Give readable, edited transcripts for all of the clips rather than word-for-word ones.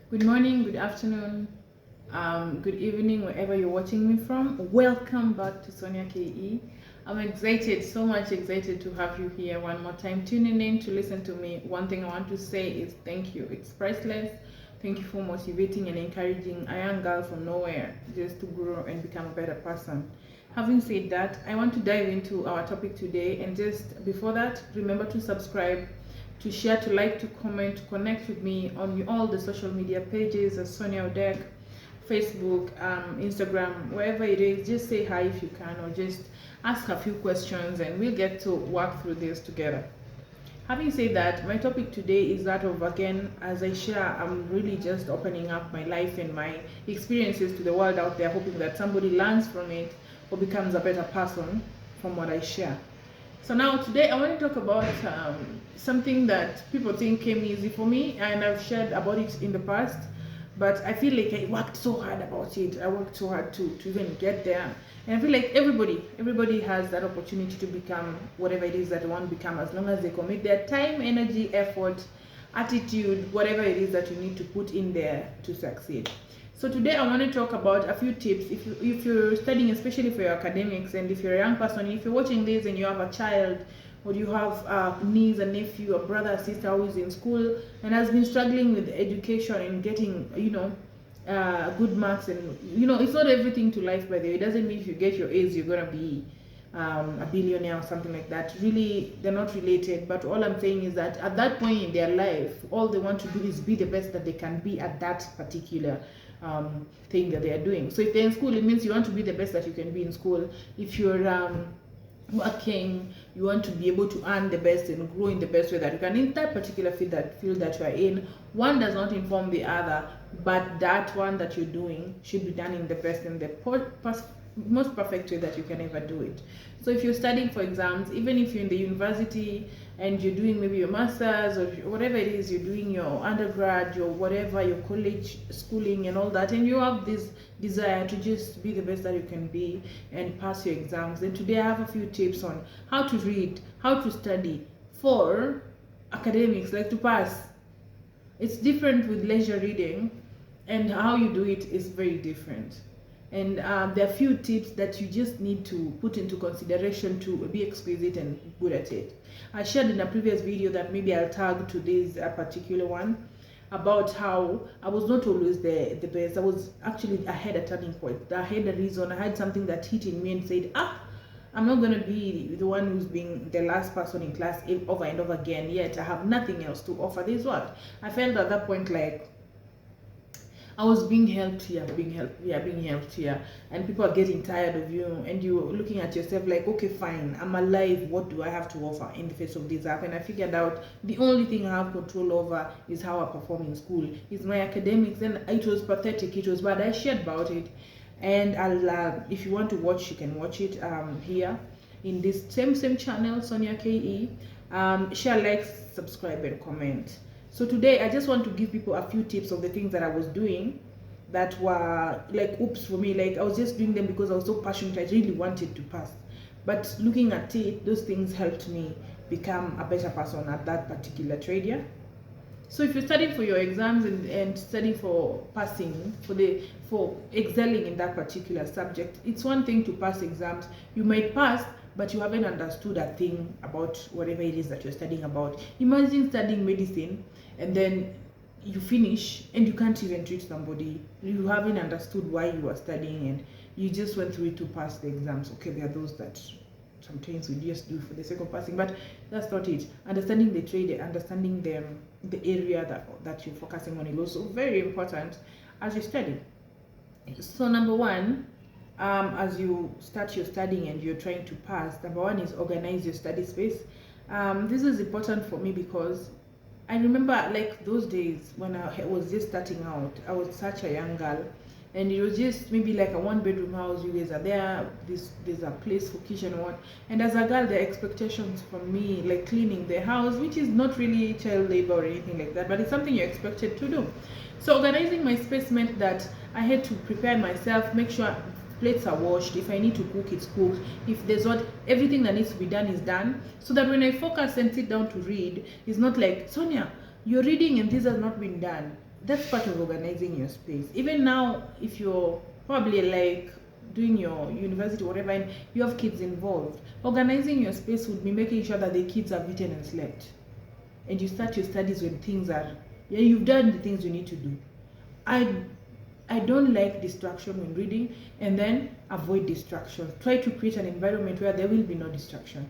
Good morning, good afternoon, good evening, wherever you're watching me from. Welcome back to Sonia KE. I'm excited, so much excited to have you here one more time, tuning in to listen to me. One thing I want to say is thank you. It's priceless. Thank you for motivating and encouraging a young girl from nowhere just to grow and become a better person. Having said that, I want to dive into our topic today, and just before that, remember to subscribe, to share, to like, to comment, to connect with me on all the social media pages as Sonia Odek, Facebook, Instagram, wherever it is. Just say hi if you can, or just ask a few questions and we'll get to work through this together. Having said that, my topic today is that of, again, as I share, I'm really just opening up my life and my experiences to the world out there, hoping that somebody learns from it or becomes a better person from what I share. So now today I want to talk about something that people think came easy for me, and I've shared about it in the past, but I feel like I worked so hard about it. I worked so hard to even get there. And I feel like everybody has that opportunity to become whatever it is that they want to become, as long as they commit their time, energy, effort, attitude, whatever it is that you need to put in there to succeed. So today I want to talk about a few tips if you're studying, especially for your academics, and if you're a young person, if you're watching this and you have a child, or you have a niece, a nephew, a brother, a sister who is in school and has been struggling with education and getting, good marks. And it's not everything to life, by the way. It doesn't mean if you get your A's you're gonna be a billionaire or something like that. Really, they're not related. But all I'm saying is that at that point in their life, all they want to do is be the best that they can be at that particular thing that they are doing. So if they're in school, it means you want to be the best that you can be in school. If you're working, you want to be able to earn the best and grow in the best way that you can in that particular field that you are in. One does not inform the other, but that one that you're doing should be done in the best and the most perfect way that you can ever do it. So if you're studying for exams, even if you're in the university and you're doing maybe your masters or whatever it is, you're doing your undergrad, your whatever, your college schooling and all that, and you have this desire to just be the best that you can be and pass your exams, then today I have a few tips on how to read, how to study for academics, like to pass. It's different with leisure reading, and how you do it is very different. And there are few tips that you just need to put into consideration to be exquisite and good at it. I shared in a previous video that maybe I'll tag today's particular one, about how I was not always the best. I was actually, I had a turning point. I had a reason. I had something that hit in me and said, I'm not going to be the one who's being the last person in class over and over again, yet I have nothing else to offer. This is what I felt at that point, like I was being helped here, being helped here, and people are getting tired of you, and you're looking at yourself like, okay, fine, I'm alive. What do I have to offer in the face of this app? And I figured out the only thing I have control over is how I perform in school, is my academics, and it was pathetic. It was bad. I shared about it, and I'll, if you want to watch, you can watch it here in this same channel, Sonia KE. Share, like, subscribe, and comment. So today I just want to give people a few tips of the things that I was doing that were like oops for me. Like I was just doing them because I was so passionate. I really wanted to pass. But looking at it, those things helped me become a better person at that particular trade. Yeah. So if you're studying for your exams and studying for passing, for excelling in that particular subject, it's one thing to pass exams. You might pass, but you haven't understood a thing about whatever it is that you're studying about. Imagine studying medicine and then you finish and you can't even treat somebody. You haven't understood why you are studying, and you just went through it to pass the exams. Okay, there are those that sometimes we just do for the sake of passing, but that's not it. Understanding the trade, understanding the area that you're focusing on is also very important as you study. So number one, as you start your studying and you're trying to pass, number one is organize your study space. This is important for me because I remember like those days when I was just starting out. I was such a young girl, and it was just maybe like a one-bedroom house. You guys are there. There's a place for kitchen and what. And as a girl, the expectations from me, like cleaning the house, which is not really child labor or anything like that, but it's something you're expected to do. So organizing my space meant that I had to prepare myself, make sure plates are washed. If I need to cook, it's cooked. If there's what, everything that needs to be done is done, so that when I focus and sit down to read, it's not like, Sonia, you're reading and this has not been done. That's part of organizing your space. Even now, if you're probably like doing your university or whatever and you have kids involved, organizing your space would be making sure that the kids have eaten and slept, and you start your studies when things are, yeah, you've done the things you need to do. I don't like distraction when reading, and then avoid distraction. Try to create an environment where there will be no distraction.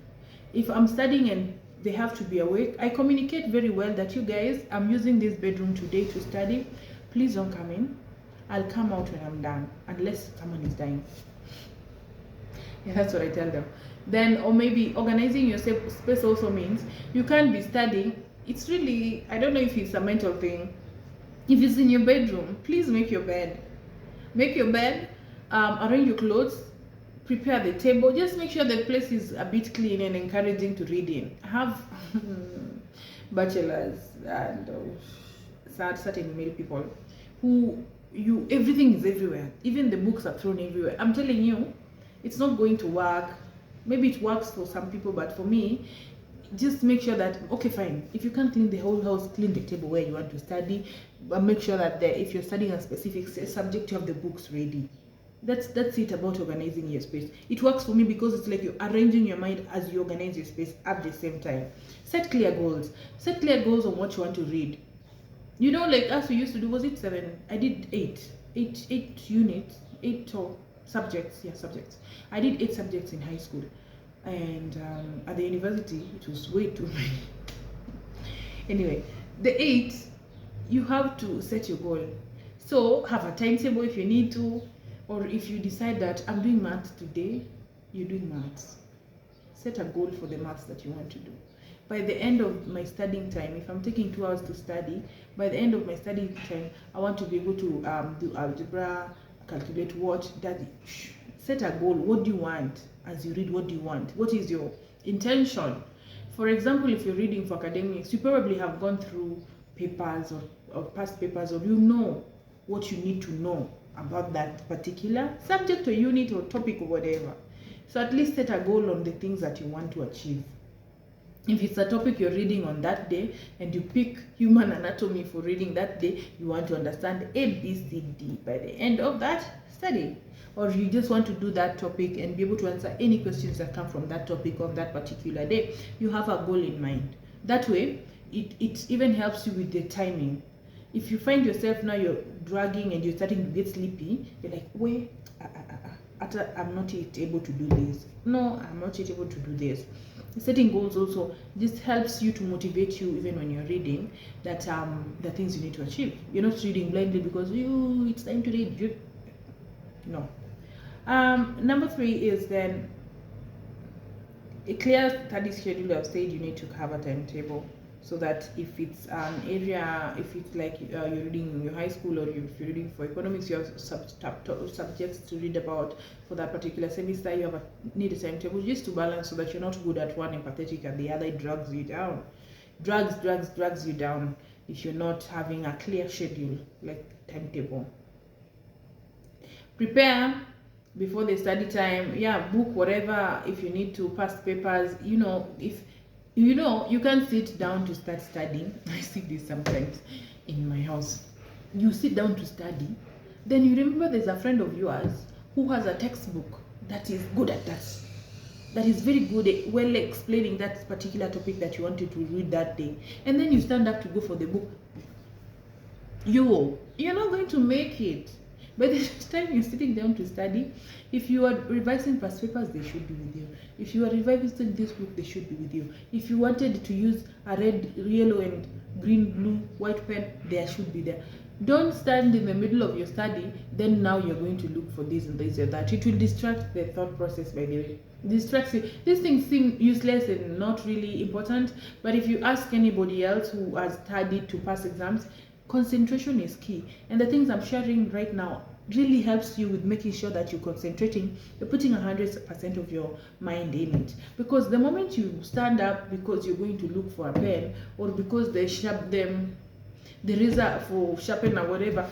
If I'm studying and they have to be awake, I communicate very well that, you guys, I'm using this bedroom today to study. Please don't come in. I'll come out when I'm done, unless someone is dying. Yeah, that's what I tell them. Then, or maybe organizing your space also means you can't be studying. It's really, I don't know if it's a mental thing. If it's in your bedroom, please make your bed. Make your bed, arrange your clothes, prepare the table. Just make sure the place is a bit clean and encouraging to read in. I have bachelors and certain male people who everything is everywhere. Even the books are thrown everywhere. I'm telling you, it's not going to work. Maybe it works for some people, but for me, just make sure that, okay, fine, if you can't clean the whole house, clean the table where you want to study, but make sure that if you're studying a specific subject, you have the books ready. That's it about organizing your space. It works for me because it's like you're arranging your mind as you organize your space at the same time. Set clear goals. Set clear goals on what you want to read. You know, like as we used to do, was it 7? I did 8 units, 8 subjects. Yeah, subjects. I did 8 subjects in high school, and at the university it was way too many. Anyway, the 8, you have to set your goal. So have a timetable if you need to, or if you decide that I'm doing maths today, you're doing maths. Set a goal for the maths that you want to do. By the end of my studying time, if I'm taking 2 hours to study, by the end of my studying time, I want to be able to do algebra, calculate what, that. Set a goal. What do you want as you read? What do you want? What is your intention? For example, if you're reading for academics, you probably have gone through papers or past papers, or you know what you need to know about that particular subject or unit or topic or whatever. So at least set a goal on the things that you want to achieve. If it's a topic you're reading on that day and you pick human anatomy for reading that day, you want to understand A, B, C, D by the end of that study. Or you just want to do that topic and be able to answer any questions that come from that topic on that particular day, you have a goal in mind. That way, it even helps you with the timing. If you find yourself now you're dragging and you're starting to get sleepy, you're like, wait, I'm not yet able to do this. No, I'm not yet able to do this. Setting goals also just helps you to motivate you even when you're reading that the things you need to achieve. You're not reading blindly because it's time to read. No. Number 3 is then a clear study schedule. I've said you need to have a timetable, so that if it's an area, if it's like you're reading in your high school, or if you're reading for economics, you have subjects to read about for that particular semester, you need a timetable just to balance, so that you're not good at one and pathetic at the other. It drags you down. Drags you down if you're not having a clear schedule, like timetable. Prepare before the study time. Yeah, book whatever if you need to, past papers. If you can't sit down to start studying. I see this sometimes in my house. You sit down to study, then you remember there's a friend of yours who has a textbook that is good at that is very good at well explaining that particular topic that you wanted to read that day, and then you stand up to go for the book. You're not going to make it. By the time you're sitting down to study, if you are revising past papers, they should be with you. If you are revising this book, they should be with you. If you wanted to use a red, yellow, and green, blue, white pen, they should be there. Don't stand in the middle of your study, then now you're going to look for this and this and that. It will distract the thought process, by the way. Distracts you. These things seem useless and not really important, but if you ask anybody else who has studied to pass exams, concentration is key. And the things I'm sharing right now really helps you with making sure that you're concentrating, you're putting 100% of your mind in it. Because the moment you stand up because you're going to look for a pen, or because they there is for sharpen or whatever,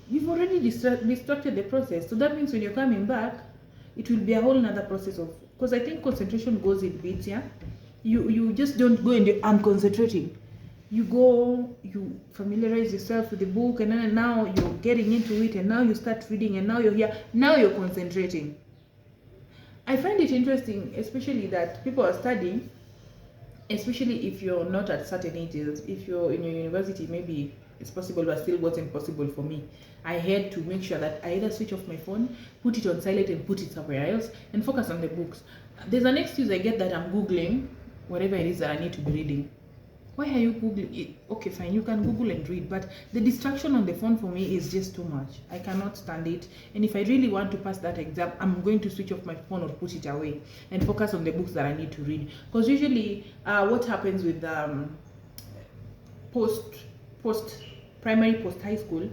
you've already distracted the process. So that means when you're coming back, it will be a whole nother process of, because I think concentration goes in bits. Yeah, you just don't go and I'm concentrating. You go, you familiarize yourself with the book, and then now you're getting into it, and now you start reading, and now you're here, now you're concentrating. I find it interesting, especially that people are studying, especially if you're not at certain ages. If you're in your university, maybe it's possible, but still wasn't possible for me. I had to make sure that I either switch off my phone, put it on silent, and put it somewhere else, and focus on the books. There's an excuse I get that I'm Googling whatever it is that I need to be reading. Why are you Googling it? Okay, fine, you can Google and read, but the distraction on the phone for me is just too much. I cannot stand it. And if I really want to pass that exam, I'm going to switch off my phone or put it away and focus on the books that I need to read. Because usually what happens with post primary, post high school,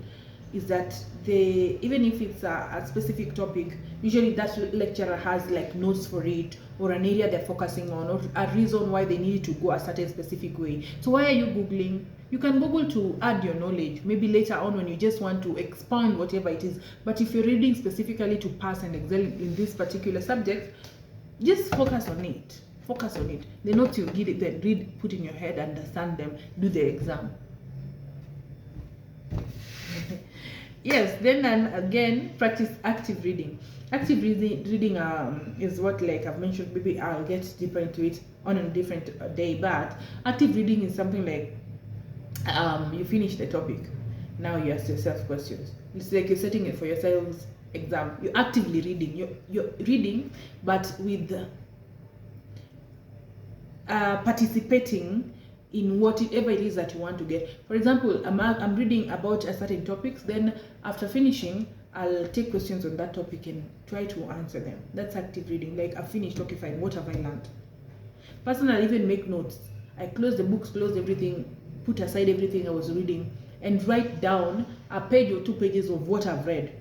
is that they, even if it's a specific topic, usually that lecturer has like notes for it, or an area they're focusing on, or a reason why they need to go a certain specific way. So why are you Googling? You can Google to add your knowledge, maybe later on when you just want to expound whatever it is. But if you're reading specifically to pass and excel in this particular subject, just focus on it. Focus on it. The notes you get it, then read, put in your head, understand them, do the exam. Yes, then and again, practice active reading. Active reading is what, like I've mentioned, maybe I'll get deeper into it on a different day, but active reading is something like you finish the topic, now you ask yourself questions. It's like you're setting it for yourselves exam. You're actively reading. You're reading, but with participating in whatever it is that you want to get. For example, I'm reading about a certain topics, then after finishing, I'll take questions on that topic and try to answer them. That's active reading. Like I've finished, okay fine, what have I learned? Personally, I even make notes. I close the books, close everything, put aside everything I was reading, and write down a page or 2 pages of what I've read.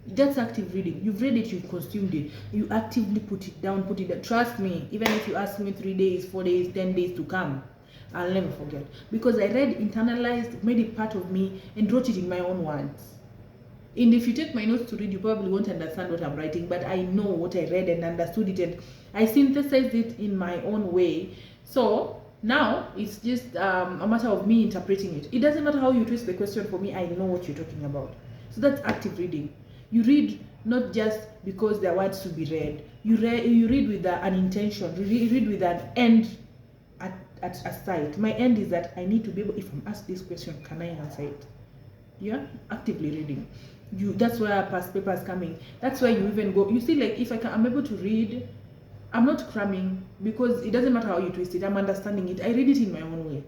That's active reading. You've read it, you've consumed it, you actively put it down, put it down. Trust me, even if you ask me 3 days, 4 days, 10 days to come, I'll never forget, because I read, internalized, made it part of me, and wrote it in my own words. And if you take my notes to read, you probably won't understand what I'm writing, but I know what I read and understood it, and I synthesized it in my own way. So now it's just a matter of me interpreting it. It doesn't matter how you twist the question, for me, I know what you're talking about. So that's active reading. You read not just because there are words to be read. You read with an intention. You read with an end at a sight. My end is that I need to be able, if I'm asked this question, can I answer it? Yeah, actively reading. That's where past papers coming. That's why you even go. You see, like if I'm able to read, I'm not cramming, because it doesn't matter how you twist it. I'm understanding it. I read it in my own way.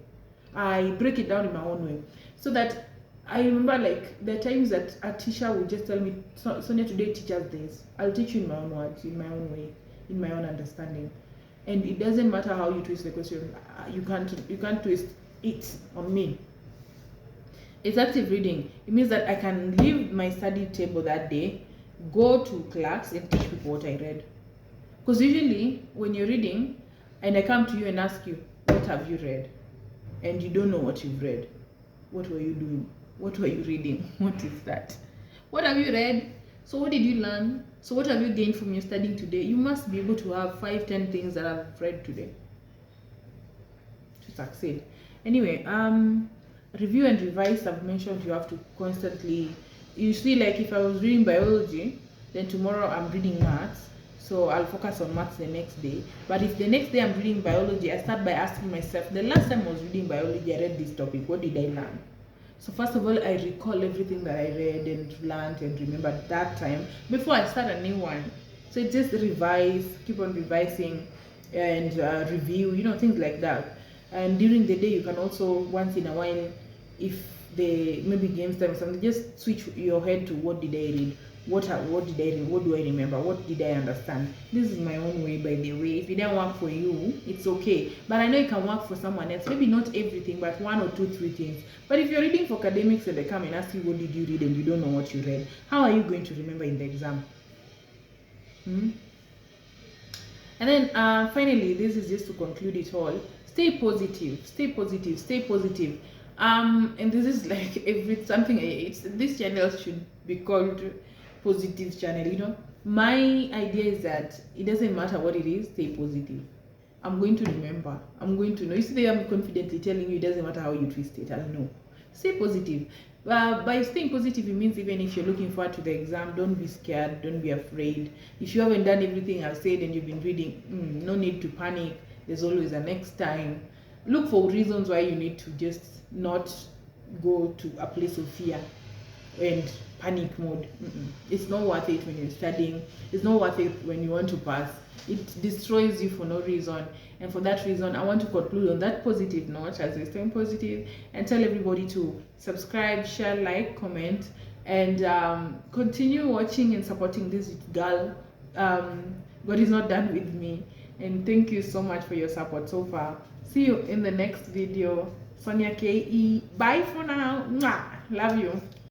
I break it down in my own way, so that I remember, like the times that a teacher would just tell me, Sonia, today teacher's days. I'll teach you in my own words, in my own way, in my own understanding. And it doesn't matter how you twist the question. You can't twist it on me. It's active reading. It means that I can leave my study table that day, go to class, and teach people what I read. Because usually when you're reading and I come to you and ask you, what have you read? And you don't know what you've read. What were you doing? What were you reading? What is that? What have you read? So what did you learn? So what have you gained from your studying today? You must be able to have 5-10 things that I've read today to succeed. Anyway, review and revise. I've mentioned you have to constantly, you see, like if I was reading biology, then tomorrow I'm reading maths, so I'll focus on maths the next day. But if the next day I'm reading biology, I start by asking myself, the last time I was reading biology, I read this topic, what did I learn? So first of all, I recall everything that I read and learned and remembered that time before I start a new one. So it's just revise, keep on revising, and review, things like that. And during the day, you can also, once in a while, if the maybe games time or something, just switch your head to what did I read, what did I read, what do I remember, what did I understand. This is my own way, by the way. If it didn't work for you, it's okay, but I know it can work for someone else. Maybe not everything, but 1 or 2, 3 things. But if you're reading for academics and they come and ask you what did you read and you don't know what you read, how are you going to remember in the exam? And then finally, this is just to conclude it all. Stay positive, stay positive, stay positive. And this is like this channel should be called positive channel. My idea is that it doesn't matter what it is, stay positive. I'm going to remember. I'm going to know. You see, they are confidently telling you it doesn't matter how you twist it. I'll know. Stay positive. By staying positive, it means even if you're looking forward to the exam, don't be scared, don't be afraid. If you haven't done everything I've said and you've been reading, no need to panic. There's always a next time. Look for reasons why you need to just not go to a place of fear and panic mode. It's not worth it when you're studying. It's not worth it when you want to pass. It destroys you for no reason. And for that reason, I want to conclude on that positive note, as we're staying positive, and tell everybody to subscribe, share, like, comment, and continue watching and supporting this girl. God is not done with me. And thank you so much for your support so far. See you in the next video. Sonia KE. Bye for now. Mwah. Love you.